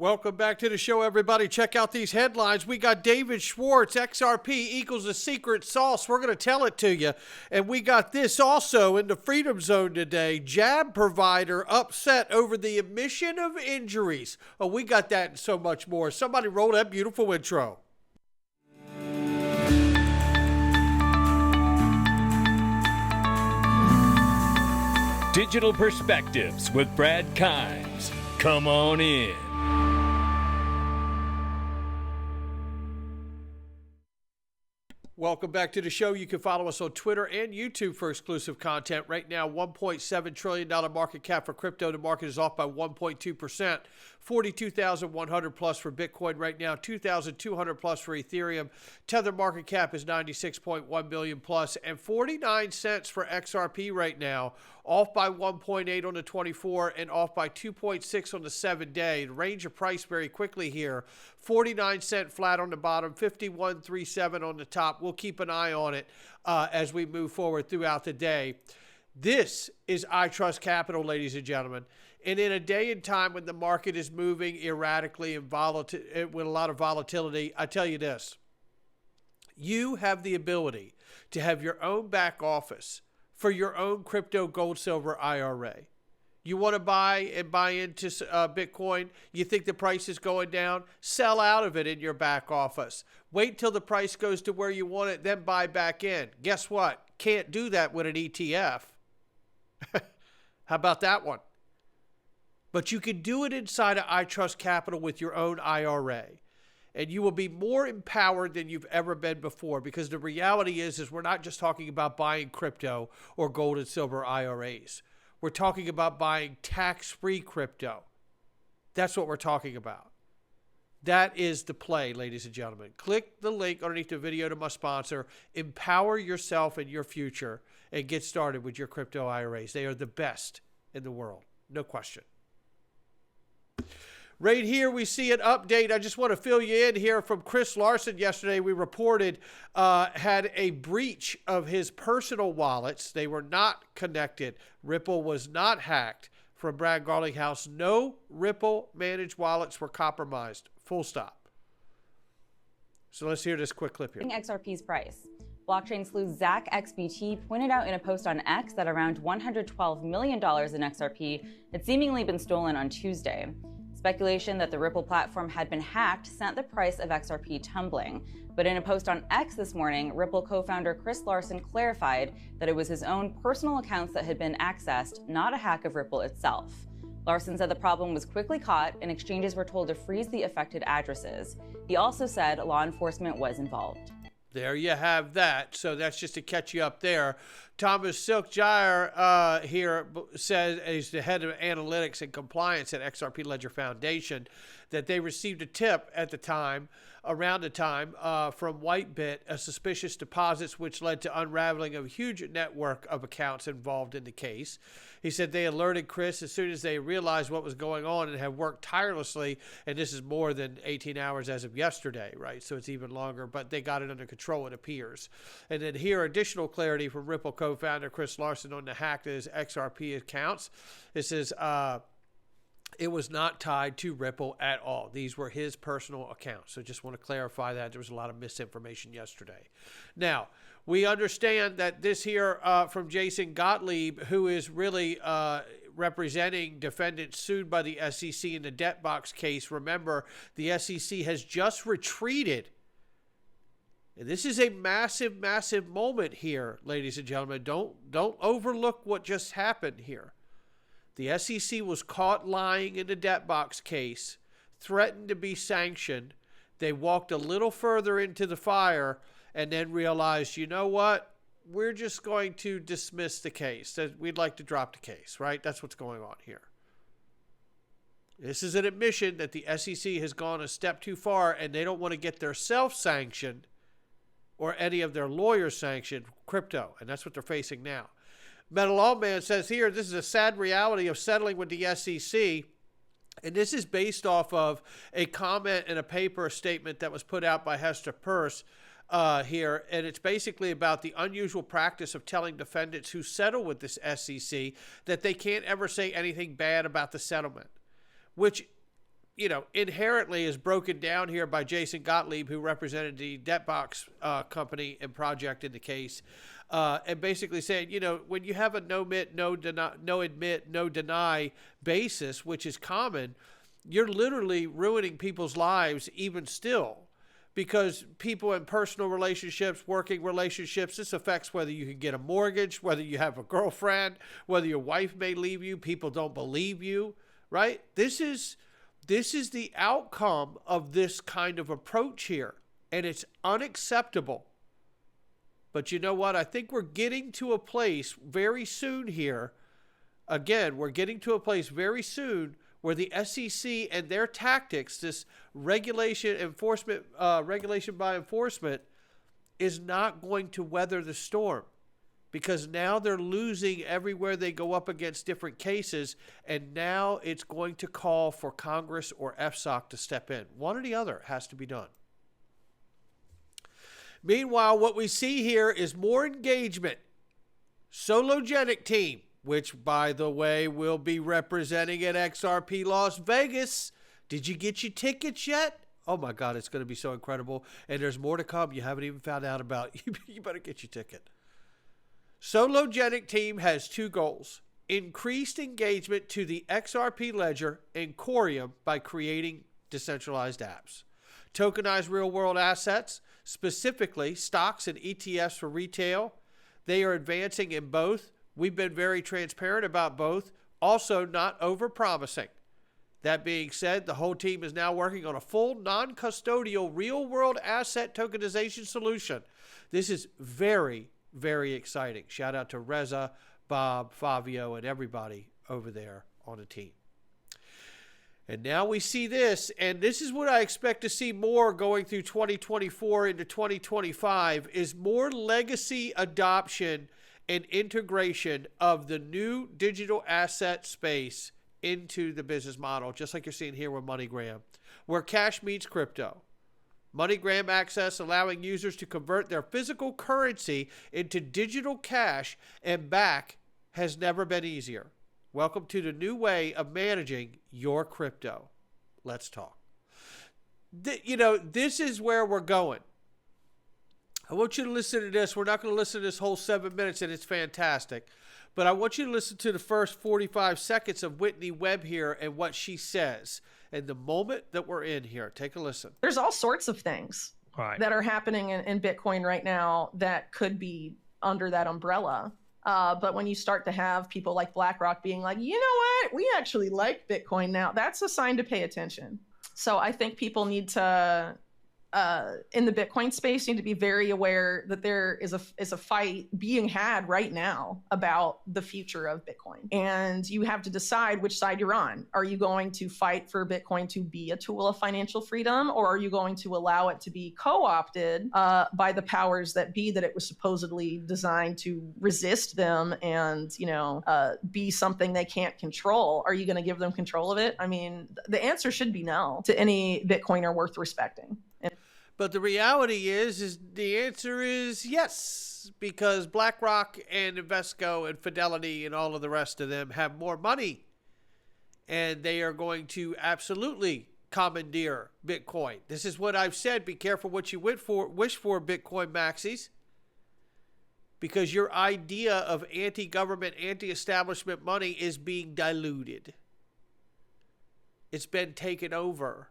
Welcome back to the show, everybody. Check out these headlines. We got David Schwartz, XRP equals a secret sauce. We're going to tell it to you. And we got this also in the Freedom Zone today. Jab provider upset over the admission of injuries. Oh, we got that and so much more. Somebody roll that beautiful intro. Digital Perspectives with Brad Kimes. Come on in. Welcome back to the show. You can follow us on Twitter and YouTube for exclusive content. Right now, $1.7 trillion market cap for crypto. The market is off by 1.2%. 42,100 plus for Bitcoin right now. 2,200 plus for Ethereum. Tether market cap is 96.1 billion plus, and 49 cents for XRP right now. Off by 1.8 on the 24 and off by 2.6 on the 7-day. The range of price very quickly here. 49 cent flat on the bottom, 51.37 on the top. We'll keep an eye on it as we move forward throughout the day. This is Itsust Capital, ladies and gentlemen. And in a day and time when the market is moving erratically and with a lot of volatility, I tell you this. You have the ability to have your own back office for your own crypto gold silver IRA. You want to buy into Bitcoin, you think the price is going down, sell out of it in your back office. Wait till the price goes to where you want it, then buy back in. Guess what? Can't do that with an ETF. How about that one? But you can do it inside of Itsust Capital with your own IRA. And you will be more empowered than you've ever been before, because the reality is we're not just talking about buying crypto or gold and silver IRAs. We're talking about buying tax-free crypto. That's what we're talking about. That is the play, ladies and gentlemen. Click the link underneath the video to my sponsor. Empower yourself and your future and get started with your crypto IRAs. They are the best in the world. No question. Right here, we see an update. I just want to fill you in here from Chris Larsen. Yesterday, we reported had a breach of his personal wallets. They were not connected. Ripple was not hacked. From Brad Garlinghouse, no Ripple managed wallets were compromised. Full stop. So let's hear this quick clip here. XRP's price. Blockchain sleuth Zach XBT pointed out in a post on X that around $112 million in XRP had seemingly been stolen on Tuesday. Speculation that the Ripple platform had been hacked sent the price of XRP tumbling. But in a post on X this morning, Ripple co-founder Chris Larsen clarified that it was his own personal accounts that had been accessed, not a hack of Ripple itself. Larsen said the problem was quickly caught and exchanges were told to freeze the affected addresses. He also said law enforcement was involved. There you have that. So that's just to catch you up there. Thomas Silkjire here says, he's the head of analytics and compliance at XRP-Ledger Foundation, that they received a tip at the time, around the time, from Whitebit, a suspicious deposits, which led to unraveling of a huge network of accounts involved in the case. He said they alerted Chris as soon as they realized what was going on and have worked tirelessly, and this is more than 18 hours as of yesterday, right? So it's even longer, but they got it under control, it appears. And then here, additional clarity from Ripple co-founder Chris Larsen on the hack to his XRP accounts. It says, it was not tied to Ripple at all. These were his personal accounts. So just want to clarify that. There was a lot of misinformation yesterday. Now, we understand that this here from Jason Gottlieb, who is really representing defendants sued by the SEC in the debt box case. Remember, the SEC has just retreated. And this is a massive, massive moment here, ladies and gentlemen. Don't overlook what just happened here. The SEC was caught lying in the debt box case, threatened to be sanctioned. They walked a little further into the fire and then realized, you know what? We're just going to dismiss the case. We'd like to drop the case, right? That's what's going on here. This is an admission that the SEC has gone a step too far and they don't want to get their self-sanctioned or any of their lawyers sanctioned crypto. And that's what they're facing now. Metal Lawman says here, this is a sad reality of settling with the SEC. And this is based off of a comment in a paper statement that was put out by Hester Peirce here. And it's basically about the unusual practice of telling defendants who settle with this SEC that they can't ever say anything bad about the settlement, which inherently is broken down here by Jason Gottlieb, who represented the Debtbox company and project in the case, and basically saying, when you have a no admit, no deny basis, which is common, you're literally ruining people's lives even still. Because people in personal relationships, working relationships, this affects whether you can get a mortgage, whether you have a girlfriend, whether your wife may leave you, people don't believe you, right? This is the outcome of this kind of approach here, and it's unacceptable. But you know what? I think we're getting to a place very soon here. Again, we're getting to a place very soon where the SEC and their tactics, this regulation by enforcement, is not going to weather the storm, because now they're losing everywhere they go up against different cases, and now it's going to call for Congress or FSOC to step in. One or the other has to be done. Meanwhile, what we see here is more engagement. Sologenic Team, which, by the way, will be representing at XRP Las Vegas. Did you get your tickets yet? Oh, my God, it's going to be so incredible. And there's more to come you haven't even found out about. You better get your ticket. Sologenic Team has two goals: increased engagement to the XRP Ledger and Corium by creating decentralized apps. Tokenized real-world assets, specifically stocks and ETFs for retail. They are advancing in both. We've been very transparent about both, also not over-promising. That being said, the whole team is now working on a full non-custodial real-world asset tokenization solution. This is very, very exciting. Shout out to Reza, Bob, Fabio, and everybody over there on the team. And now we see this, and this is what I expect to see more going through 2024 into 2025, is more legacy adoption and integration of the new digital asset space into the business model, just like you're seeing here with MoneyGram, where cash meets crypto. MoneyGram access allowing users to convert their physical currency into digital cash and back has never been easier. Welcome to the new way of managing your crypto. Let's talk. This is where we're going. I want you to listen to this. We're not going to listen to this whole 7 minutes, and it's fantastic. But I want you to listen to the first 45 seconds of Whitney Webb here and what she says and the moment that we're in here. Take a listen. There's all sorts of things that are happening in Bitcoin right now that could be under that umbrella. But when you start to have people like BlackRock being like, you know what, we actually like Bitcoin now, that's a sign to pay attention. So I think people need to, in the Bitcoin space, need to be very aware that there is a fight being had right now about the future of Bitcoin. And you have to decide which side you're on. Are you going to fight for Bitcoin to be a tool of financial freedom, or are you going to allow it to be co-opted by the powers that be that it was supposedly designed to resist them and, be something they can't control? Are you going to give them control of it? I mean, the answer should be no to any Bitcoiner worth respecting. But the reality is the answer is yes, because BlackRock and Invesco and Fidelity and all of the rest of them have more money, and they are going to absolutely commandeer Bitcoin. This is what I've said. Be careful what you wish for, Bitcoin maxis, because your idea of anti-government, anti-establishment money is being diluted. It's been taken over.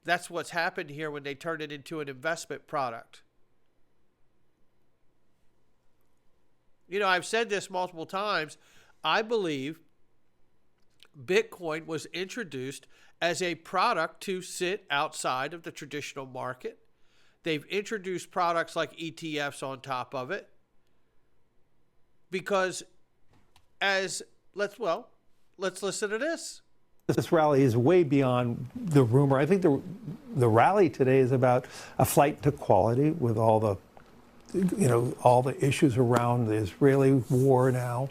That's what's happened here when they turned it into an investment product. I've said this multiple times. I believe Bitcoin was introduced as a product to sit outside of the traditional market. They've introduced products like ETFs on top of it. Because let's listen to this. This rally is way beyond the rumor. I think the rally today is about a flight to quality with all the issues around the Israeli war now,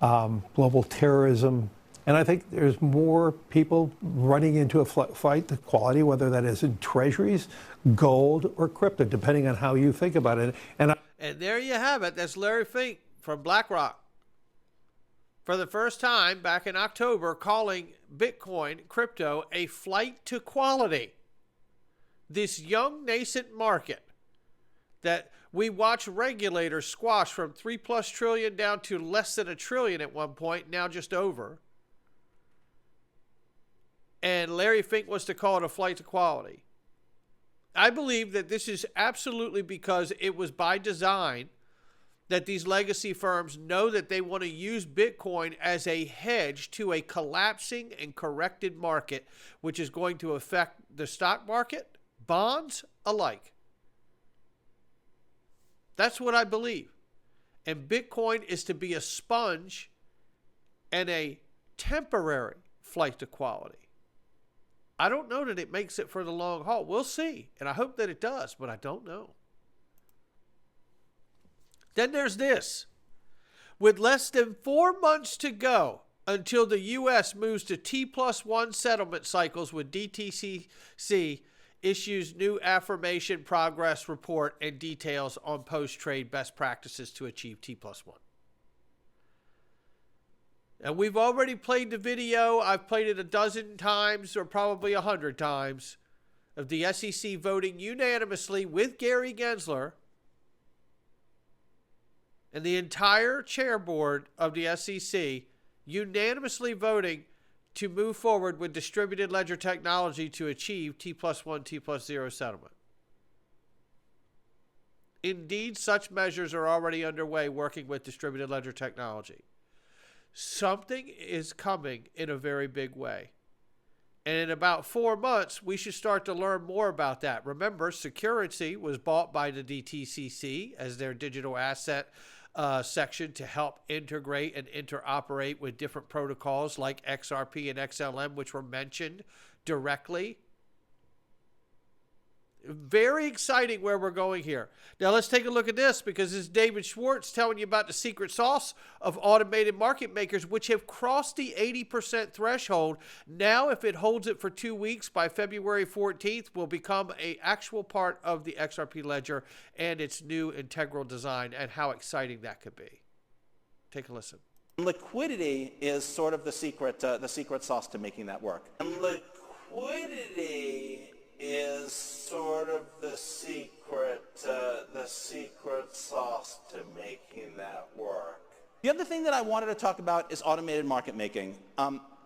global terrorism. And I think there's more people running into a flight to quality, whether that is in treasuries, gold, or crypto, depending on how you think about it. And there you have it. That's Larry Fink from BlackRock. for the first time back in October, calling Bitcoin, crypto, a flight to quality. This young nascent market that we watch regulators squash from 3+ trillion down to less than $1 trillion at one point, now just over. And Larry Fink wants to call it a flight to quality. I believe that this is absolutely because it was by design that these legacy firms know that they want to use Bitcoin as a hedge to a collapsing and corrected market, which is going to affect the stock market, bonds alike. That's what I believe. And Bitcoin is to be a sponge and a temporary flight to quality. I don't know that it makes it for the long haul. We'll see. And I hope that it does, but I don't know. Then there's this. With less than 4 months to go until the U.S. moves to T+1 settlement cycles with DTCC issues new affirmation progress report and details on post-trade best practices to achieve T+1. And we've already played the video. I've played it a dozen times or probably 100 times of the SEC voting unanimously with Gary Gensler and the entire chair board of the SEC unanimously voting to move forward with distributed ledger technology to achieve T+1, T+0 settlement. Indeed, such measures are already underway working with distributed ledger technology. Something is coming in a very big way. And in about 4 months, we should start to learn more about that. Remember, Security was bought by the DTCC as their digital asset section to help integrate and interoperate with different protocols like XRP and XLM, which were mentioned directly. Very exciting where we're going here. Now let's take a look at this, because this is David Schwartz telling you about the secret sauce of automated market makers, which have crossed the 80% threshold. Now, if it holds it for 2 weeks, by February 14th, will become an actual part of the XRP Ledger and its new integral design, and how exciting that could be. Take a listen. Liquidity is sort of the secret sauce to making that work. And liquidity is sort of the secret sauce to making that work. The other thing that I wanted to talk about is automated market making.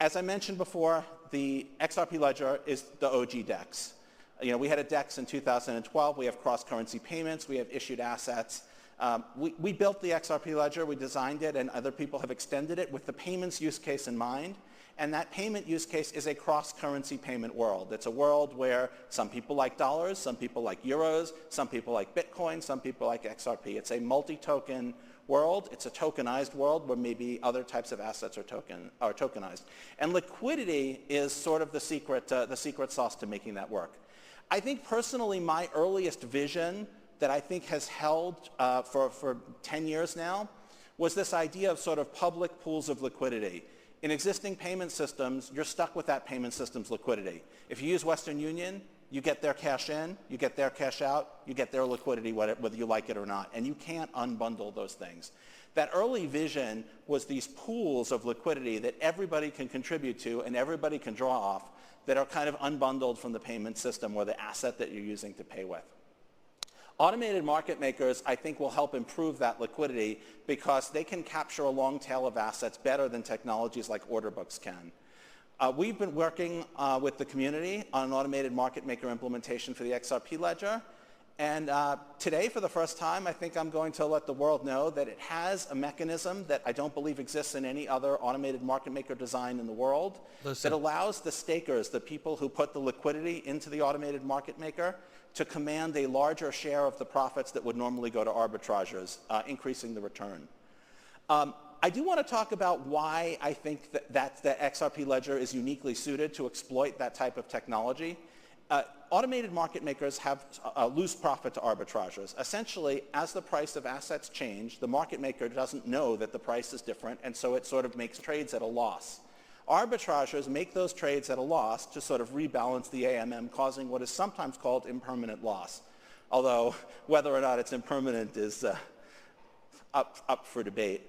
As I mentioned before, the XRP Ledger is the OG DEX. We had a DEX in 2012. We have cross-currency payments. We have issued assets. We built the XRP Ledger. We designed it, and other people have extended it with the payments use case in mind. And that payment use case is a cross-currency payment world. It's a world where some people like dollars, some people like euros, some people like Bitcoin, some people like XRP. It's a multi-token world. It's a tokenized world where maybe other types of assets are tokenized. And liquidity is sort of the secret sauce to making that work. I think personally my earliest vision that I think has held for 10 years now was this idea of sort of public pools of liquidity. In existing payment systems, you're stuck with that payment system's liquidity. If you use Western Union, you get their cash in, you get their cash out, you get their liquidity whether you like it or not, and you can't unbundle those things. That early vision was these pools of liquidity that everybody can contribute to and everybody can draw off, that are kind of unbundled from the payment system or the asset that you're using to pay with. Automated market makers, I think, will help improve that liquidity because they can capture a long tail of assets better than technologies like order books can. We've been working with the community on an automated market maker implementation for the XRP Ledger. And today, for the first time, I think I'm going to let the world know that it has a mechanism that I don't believe exists in any other automated market maker design in the world that allows the stakers, the people who put the liquidity into the automated market maker, to command a larger share of the profits that would normally go to arbitrageurs, increasing the return. I do want to talk about why I think that the XRP Ledger is uniquely suited to exploit that type of technology. Automated market makers have lose profit to arbitrageurs. Essentially, as the price of assets change, the market maker doesn't know that the price is different, and so it sort of makes trades at a loss. Arbitrageurs make those trades at a loss to sort of rebalance the AMM, causing what is sometimes called impermanent loss. Although whether or not it's impermanent is up for debate.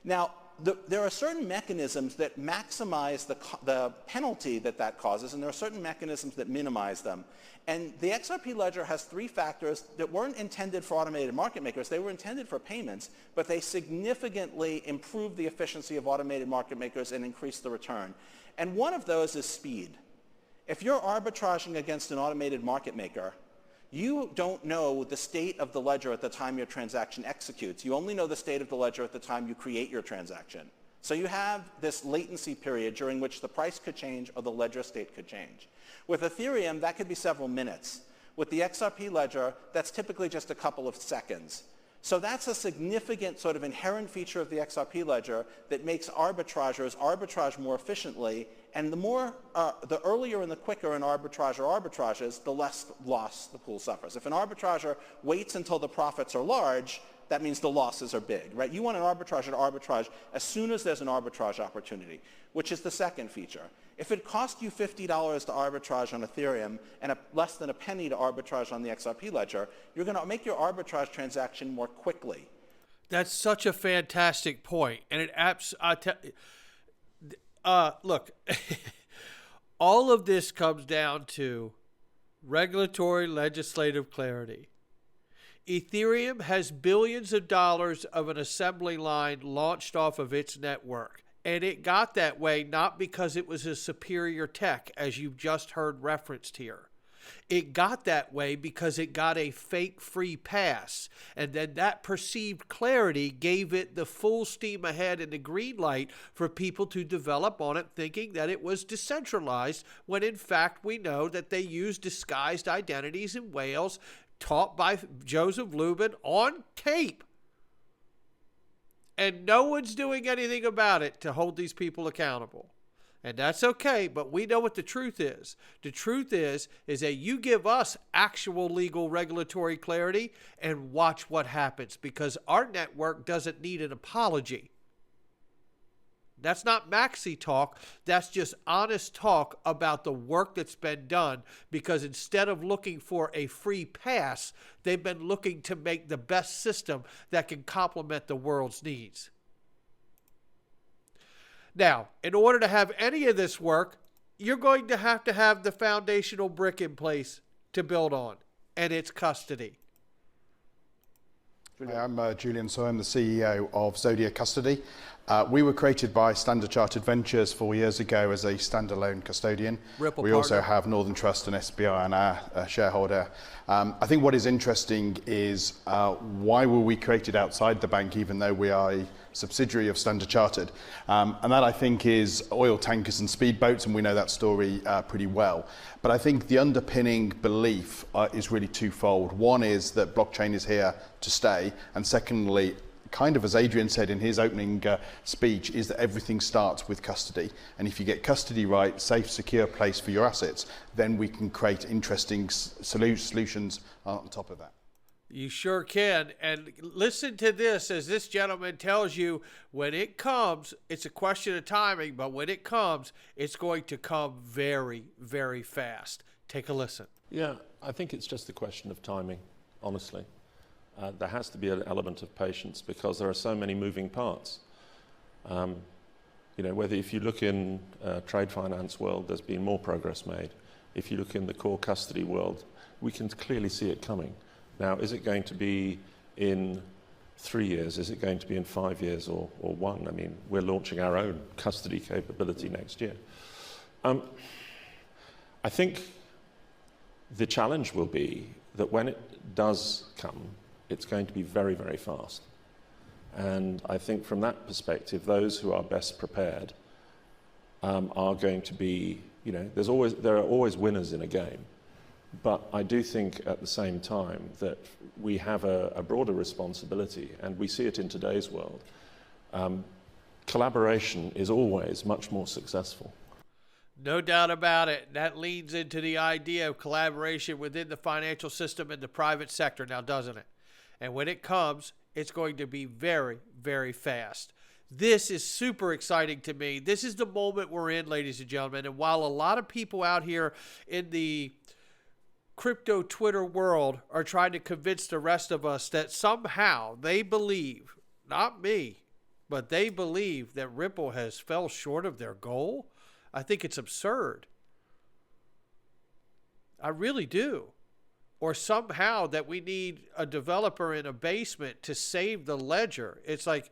Now, there are certain mechanisms that maximize the penalty that causes, and there are certain mechanisms that minimize them. And the XRP ledger has three factors that weren't intended for automated market makers. They were intended for payments, but they significantly improve the efficiency of automated market makers and increase the return. And one of those is speed. If you're arbitraging against an automated market maker, you don't know the state of the ledger at the time your transaction executes. You only know the state of the ledger at the time you create your transaction. So you have this latency period during which the price could change or the ledger state could change. With Ethereum, that could be several minutes. With the XRP ledger, that's typically just a couple of seconds. So that's a significant sort of inherent feature of the XRP ledger that makes arbitragers arbitrage more efficiently. And the earlier and the quicker an arbitrager arbitrages, the less loss the pool suffers. If an arbitrager waits until the profits are large, that means the losses are big, right? You want an arbitrager to arbitrage as soon as there's an arbitrage opportunity, which is the second feature. If it cost you $50 to arbitrage on Ethereum and less than a penny to arbitrage on the XRP ledger, you're going to make your arbitrage transaction more quickly. That's such a fantastic point. And it look, all of this comes down to regulatory legislative clarity. Ethereum has billions of dollars of an assembly line launched off of its network. And it got that way not because it was a superior tech, as you've just heard referenced here. It got that way because it got a fake free pass. And then that perceived clarity gave it the full steam ahead and the green light for people to develop on it, thinking that it was decentralized, when in fact we know that they use disguised identities in Wales, taught by Joseph Lubin on tape. And no one's doing anything about it to hold these people accountable. And that's okay, but we know what the truth is. The truth is that you give us actual legal regulatory clarity and watch what happens, because our network doesn't need an apology. That's not maxi talk. That's just honest talk about the work that's been done, because instead of looking for a free pass, they've been looking to make the best system that can complement the world's needs. Now, in order to have any of this work, you're going to have the foundational brick in place to build on, and it's custody. Hi, I'm Julian, so I'm the CEO of Zodia Custody. We were created by Standard Chartered Ventures 4 years ago as a standalone custodian. We also have Northern Trust and SBI and our shareholder. I think what is interesting is why were we created outside the bank, even though we are a subsidiary of Standard Chartered? And that, I think, is oil tankers and speedboats, and we know that story pretty well. But I think the underpinning belief is really twofold. One is that blockchain is here to stay, and secondly, kind of as Adrian said in his opening speech, is that everything starts with custody. And if you get custody right, safe, secure place for your assets, then we can create interesting solutions on top of that. You sure can. And listen to this as this gentleman tells you, when it comes, it's a question of timing, but when it comes, it's going to come very, very fast. Take a listen. Yeah, I think it's just a question of timing, honestly. There has to be an element of patience because there are so many moving parts. Whether if you look in trade finance world, there's been more progress made. If you look in the core custody world, we can clearly see it coming. Now, is it going to be in 3 years? Is it going to be in 5 years or 1? I mean, we're launching our own custody capability next year. I think the challenge will be that when it does come, it's going to be very, very fast. And I think from that perspective, those who are best prepared are going to be, there are always winners in a game. But I do think at the same time that we have a broader responsibility, and we see it in today's world. Collaboration is always much more successful. No doubt about it. That leads into the idea of collaboration within the financial system and the private sector now, doesn't it? And when it comes, it's going to be very, very fast. This is super exciting to me. This is the moment we're in, ladies and gentlemen. And while a lot of people out here in the crypto Twitter world are trying to convince the rest of us that somehow they believe, not me, but they believe that Ripple has fell short of their goal, I think it's absurd. I really do. Or somehow that we need a developer in a basement to save the ledger. It's like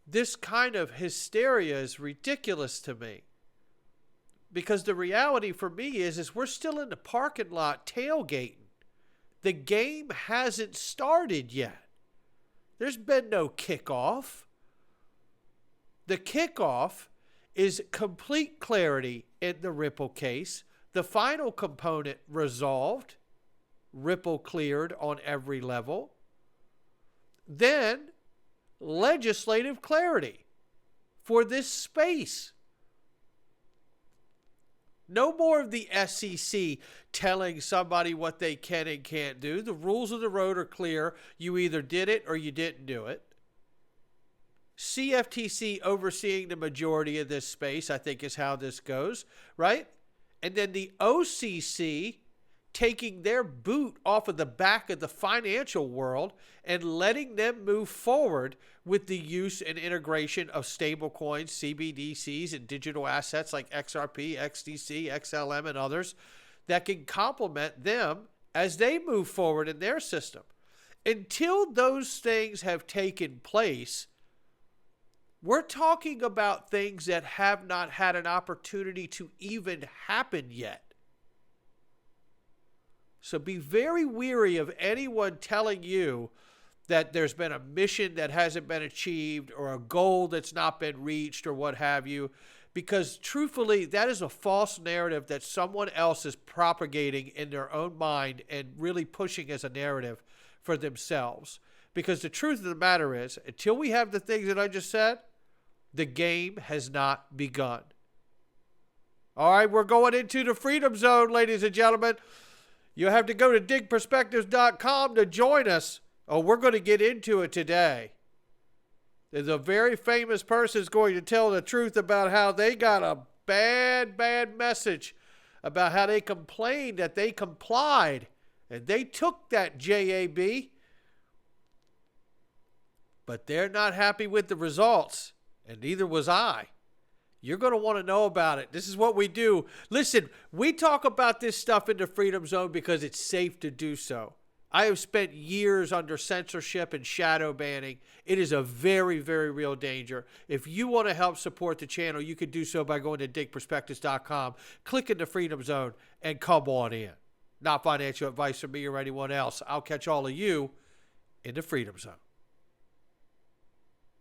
this kind of hysteria is ridiculous to me. Because the reality for me is we're still in the parking lot tailgating. The game hasn't started yet. There's been no kickoff. The kickoff is complete clarity in the Ripple case. The final component resolved. Ripple cleared on every level. Then legislative clarity for this space. No more of the SEC telling somebody what they can and can't do. The rules of the road are clear. You either did it or you didn't do it. CFTC overseeing the majority of this space, I think, is how this goes, right? And then the OCC taking their boot off of the back of the financial world and letting them move forward with the use and integration of stablecoins, CBDCs, and digital assets like XRP, XDC, XLM, and others that can complement them as they move forward in their system. Until those things have taken place, we're talking about things that have not had an opportunity to even happen yet. So be very wary of anyone telling you that there's been a mission that hasn't been achieved or a goal that's not been reached or what have you, because truthfully, that is a false narrative that someone else is propagating in their own mind and really pushing as a narrative for themselves. Because the truth of the matter is, until we have the things that I just said, the game has not begun. All right, we're going into the freedom zone, ladies and gentlemen. You have to go to digperspectives.com to join us. Oh, we're going to get into it today. There's a very famous person is going to tell the truth about how they got a bad message about how they complained that they complied and they took that JAB, but they're not happy with the results, and neither was I. You're going to want to know about it. This is what we do. Listen, we talk about this stuff in the Freedom Zone because it's safe to do so. I have spent years under censorship and shadow banning. It is a very, very real danger. If you want to help support the channel, you can do so by going to digperspectives.com, clicking the Freedom Zone, and come on in. Not financial advice from me or anyone else. I'll catch all of you in the Freedom Zone.